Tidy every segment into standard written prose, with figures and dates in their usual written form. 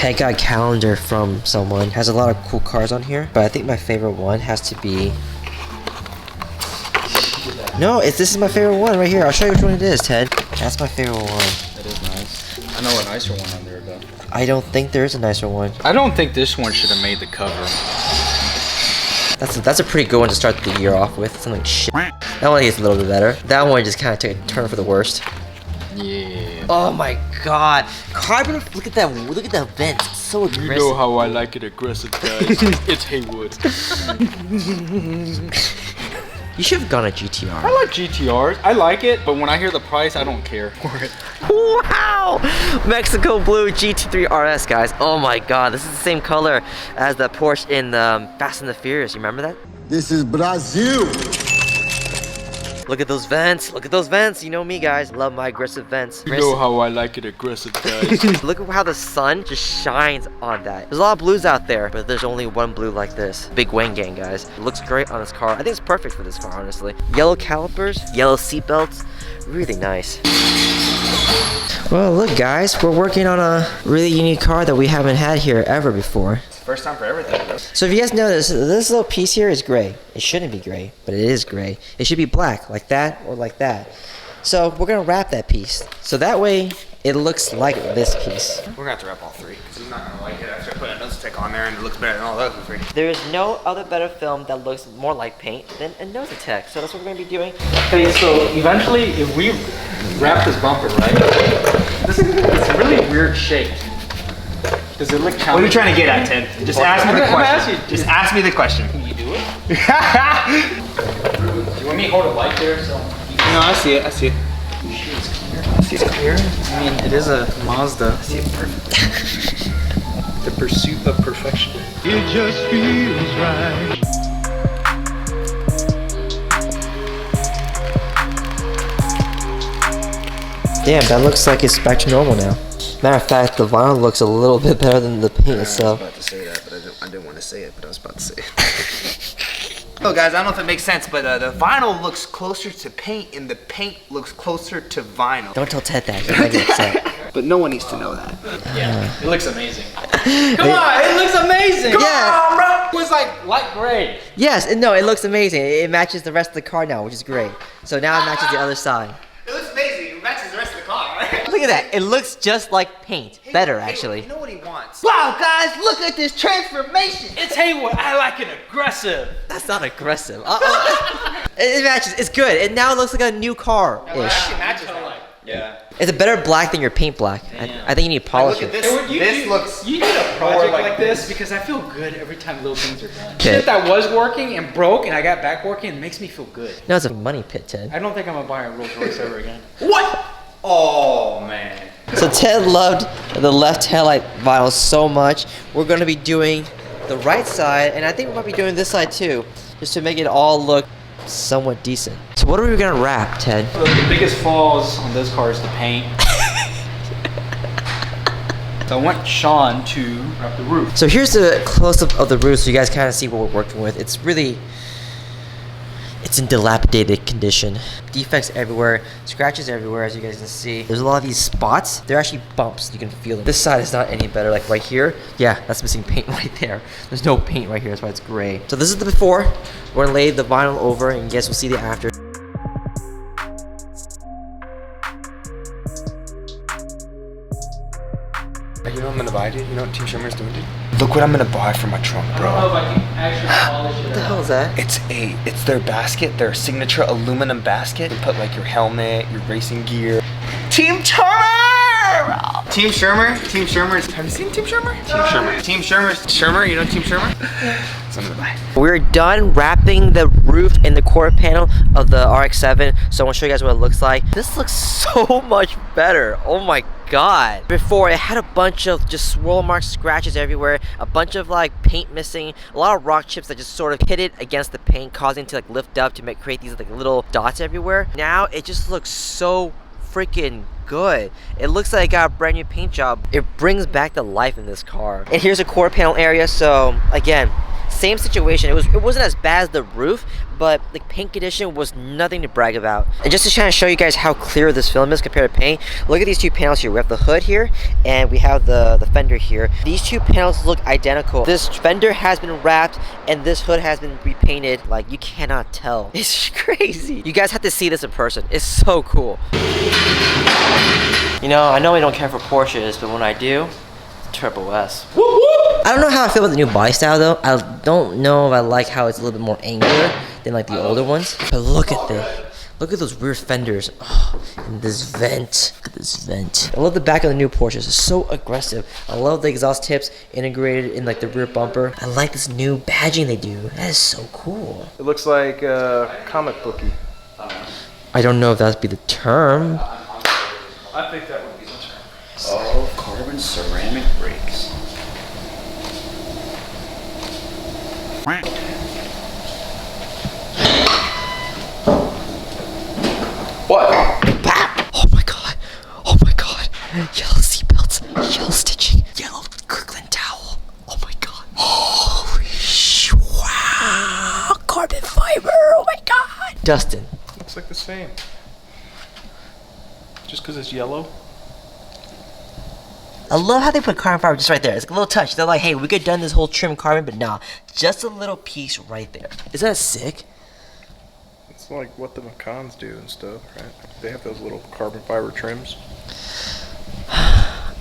Ted got a calendar from someone. Has a lot of cool cars on here, but I think my favorite one has to be... No, this is my favorite one right here. I'll show you which one it is, Ted. That's my favorite one. That is nice. I know a nicer one on there though. I don't think there is a nicer one. I don't think this one should have made the cover. That's a pretty good one to start the year off with. Something like shit. That one gets a little bit better. That one just kind of took a turn for the worst. Yeah. Oh my god. Carbon, look at that vent. It's so aggressive. You know how I like it aggressive, guys. It's Haywood. You should have gone a GTR. I like GTRs. I like it, but when I hear the price, I don't care for it. Wow! Mexico Blue GT3 RS, guys. Oh my god, this is the same color as the Porsche in Fast and the Furious. You remember that? This is Brazil. Look at those vents. Look at those vents. You know me, guys. Love my aggressive vents. You know how I like it aggressive, guys. Look at how the sun just shines on that. There's a lot of blues out there, but there's only one blue like this. Big Wang Gang, guys. It looks great on this car. I think it's perfect for this car, honestly. Yellow calipers, yellow seat belts. Really nice. Well, look, guys. We're working on a really unique car that we haven't had here ever before. First time for everything. So if you guys notice, this little piece here is gray. It shouldn't be gray, but it is gray. It should be black, like that or like that. So we're gonna wrap that piece. So that way, it looks like this piece. We're gonna have to wrap all three, because he's not gonna like it after I put Inozotek on there and it looks better than all the other three. There is no other better film that looks more like paint than Inozotek. So that's what we're gonna be doing. Okay, so eventually, if we wrap this bumper, right? It's a really weird shape. Does it look challenging? What are you trying to get at, Ted? Just ask me the question. Just ask me the question. Can you do it? Do you want me to hold it light there? So No, I see it. I see it. it's clear. I mean, it is a Mazda. I see it perfect. The pursuit of perfection. It just feels right. Damn, that looks like it's back to normal now. Matter of fact, the vinyl looks a little bit better than the paint itself. I was about to say that, but I didn't want to say it, but I was about to say it. Oh, guys, I don't know if it makes sense, but the vinyl looks closer to paint, and the paint looks closer to vinyl. Don't tell Ted that. He might get upset. But no one needs to know that. Yeah, it looks amazing. Come on, it looks amazing. Come on, bro. It was like light gray. Yes, no, it looks amazing. It matches the rest of the car now, which is great. So now it matches the other side. It looks amazing. It matches the rest of the car, right? Look at that. It looks just like paint. Better, actually. You know what he wants? Wow, guys, look at this transformation. It's Haywood. I like it aggressive. That's not aggressive. It matches. It's good. It now looks like a new car-ish. It matches that. Yeah. It's a better black than your paint black. I think you need polish. Look at this. This looks. You need a project like this because I feel good every time little things are done. Shit that was working and broke and I got back working, it makes me feel good. No, it's a money pit, Ted. I don't think I'm gonna buy a Rolls Royce ever again. What? Oh man. So Ted loved the left headlight vinyl so much. We're gonna be doing the right side, and I think we might be doing this side too, just to make it all look somewhat decent. So what are we gonna wrap, Ted? So the biggest flaws on this car is the paint. So I want Sean to wrap the roof. So here's the close-up of the roof so you guys kind of see what we're working with. It's in dilapidated condition. Defects everywhere, scratches everywhere, as you guys can see. There's a lot of these spots. They're actually bumps. You can feel them. This side is not any better. Like right here, yeah, that's missing paint right there. There's no paint right here. That's why it's gray. So this is the before. We're gonna lay the vinyl over, and you guys will see the after. You know what I'm gonna buy, dude? You know what Team Shimmer's doing, dude? Look what I'm gonna buy for my trunk, bro. I don't know if I can actually polish it. What the hell is that? It's their basket, their signature aluminum basket. You put like your helmet, your racing gear. Team Shermer! Team Shermer? Team Shermer's. Have you seen Team Shermer? Team Shermer. Team Shermer's. Shermer, you know Team Shermer? So I'm gonna buy. We're done wrapping the roof and the quarter panel of the RX7, so I want to show you guys what it looks like. This looks so much better. Oh my god. Before, it had a bunch of just swirl marks, scratches everywhere, a bunch of like paint missing, a lot of rock chips that just sort of hit it against the paint, causing it to like lift up to create these like little dots everywhere. Now it just looks so freaking good. It looks like it got a brand new paint job. It brings back the life in this car. And here's a quarter panel area, so again, same situation. It wasn't as bad as the roof, but the paint condition was nothing to brag about. And just to kind of show you guys how clear this film is compared to paint, look at these two panels here. We have the hood here, and we have the fender here. These two panels look identical. This fender has been wrapped, and this hood has been repainted. Like, you cannot tell. It's crazy. You guys have to see this in person. It's so cool. You know, I know I don't care for Porsches, but when I do, Turbo S. Woo woo! I don't know how I feel about the new body style though. I don't know if I like how it's a little bit more angular than like the older ones. But look at this. Look at those rear fenders. Oh, and this vent. Look at this vent. I love the back of the new Porsches. It's so aggressive. I love the exhaust tips integrated in like the rear bumper. I like this new badging they do. That is so cool. It looks like comic booky. I don't know if that'd be the term. I think that would be the term. Oh, carbon ceramic brakes. What? Oh my god. Oh my god. Yellow seatbelts. Yellow stitching. Yellow Kirkland towel. Oh my god. Holy wow. Carbon fiber. Oh my god. Dustin. Looks like the same. Just because it's yellow? I love how they put carbon fiber just right there. It's like a little touch. They're like, hey, we could have done this whole trim carbon, but nah. Just a little piece right there. Isn't that sick? It's like what the Macans do and stuff, right? They have those little carbon fiber trims.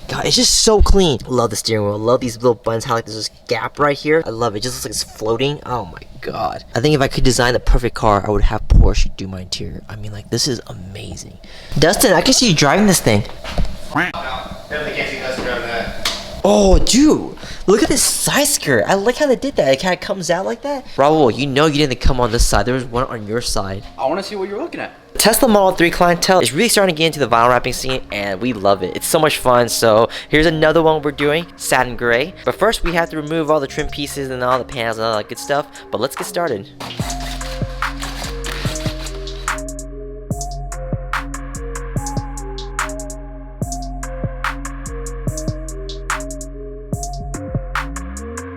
God, it's just so clean. Love the steering wheel. Love these little buttons. How like there's this gap right here. I love it. It just looks like it's floating. Oh my god. I think if I could design the perfect car, I would have Porsche do my interior. I mean, like, this is amazing. Dustin, I can see you driving this thing. Definitely can't see Dustin driving that. Oh, dude. Look at this side skirt. I like how they did that. It kind of comes out like that. Raul, you know you didn't come on this side. There was one on your side. I want to see what you're looking at. Tesla Model 3 clientele is really starting to get into the vinyl wrapping scene, and we love it. It's so much fun. So here's another one we're doing, Satin Gray. But first we have to remove all the trim pieces and all the panels and all that good stuff. But let's get started.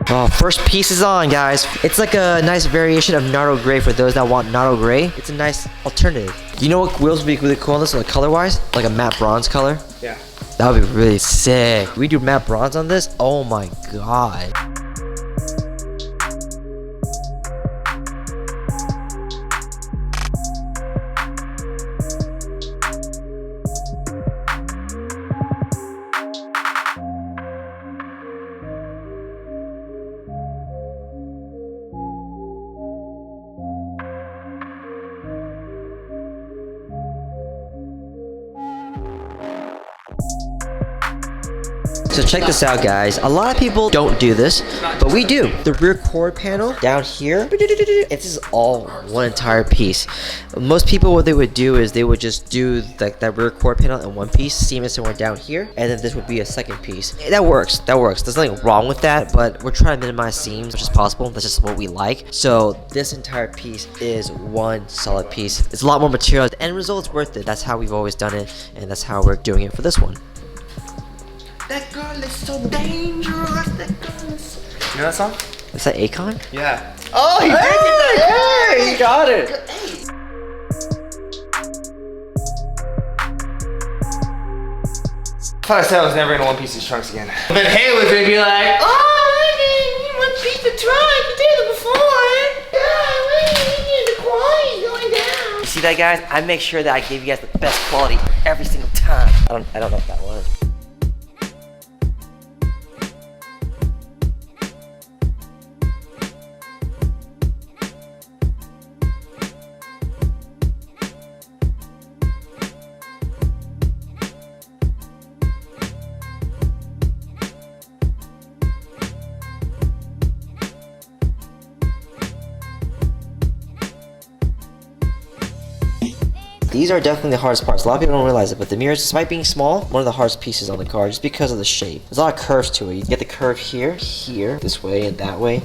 Oh, first piece is on, guys. It's like a nice variation of Nardo Gray for those that want Nardo Gray. It's a nice alternative. You know what wheels would be really cool on this, like color-wise? Like a matte bronze color? Yeah. That would be really sick. We do matte bronze on this? Oh my god. So check this out, guys. A lot of people don't do this, but we do. The rear quarter panel down here, it's just all one entire piece. Most people, what they would do is they would just do like that rear quarter panel in one piece, seam it somewhere down here, and then this would be a second piece. That works. That works. There's nothing wrong with that, but we're trying to minimize seams as much as possible. That's just what we like. So this entire piece is one solid piece. It's a lot more material. The end result's worth it. That's how we've always done it, and that's how we're doing it for this one. That girl is so dangerous. That girl is... You know that song? Is that Akon? Yeah. Oh, he did get that. Hey, he got it. I thought I said I was never gonna one piece these trunks again. But Hay was gonna be like, oh, you one piece the trunk. You did it before. The quality's going down. You see that, guys? I make sure that I give you guys the best quality every single time. I don't know if that was. These are definitely the hardest parts. A lot of people don't realize it, but the mirrors, despite being small, one of the hardest pieces on the car just because of the shape. There's a lot of curves to it. You get the curve here, here, this way, and that way.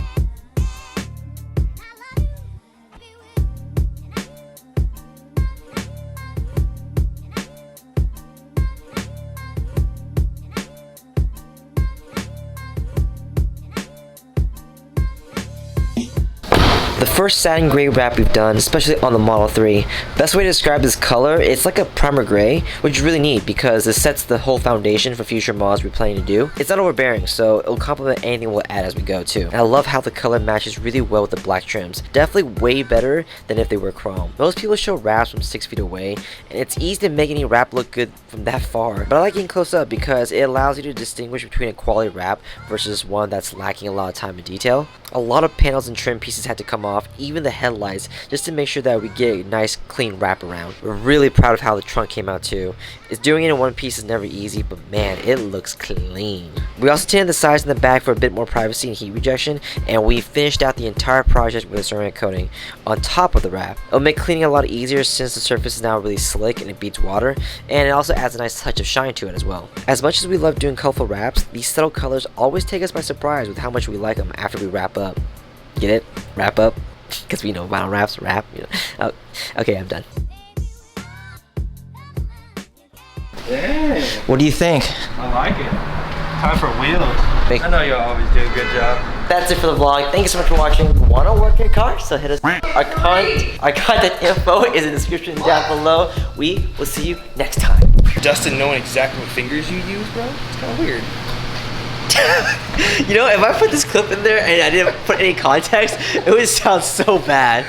first satin gray wrap we've done, especially on the Model 3. Best way to describe this color, it's like a primer gray, which is really neat because it sets the whole foundation for future mods we're planning to do. It's not overbearing, so it'll complement anything we'll add as we go too. And I love how the color matches really well with the black trims. Definitely way better than if they were chrome. Most people show wraps from 6 feet away, and it's easy to make any wrap look good from that far. But I like getting close up because it allows you to distinguish between a quality wrap versus one that's lacking a lot of time and detail. A lot of panels and trim pieces had to come off, even the headlights, just to make sure that we get a nice clean wrap around. We're really proud of how the trunk came out too. Doing it in one piece is never easy, but man, it looks clean. We also tinted the sides and the back for a bit more privacy and heat rejection, and we finished out the entire project with a ceramic coating on top of the wrap. It'll make cleaning a lot easier since the surface is now really slick and it beats water, and it also adds a nice touch of shine to it as well. As much as we love doing colorful wraps, these subtle colors always take us by surprise with how much we like them after we wrap up. Get it? Wrap up? Because we know vinyl wraps, wrap, you know. Oh, okay, I'm done. Dang, What do you think? I like it. Time for wheels. Thank- I know you'll always do a good job. That's it for the vlog. Thank you so much for watching. Want to work your car? So hit us. Our contact info is in the description down below. We will see you next time. Dustin knowing exactly what fingers you use, bro, it's kind of weird. You know, if I put this clip in there and I didn't put any context, it would sound so bad.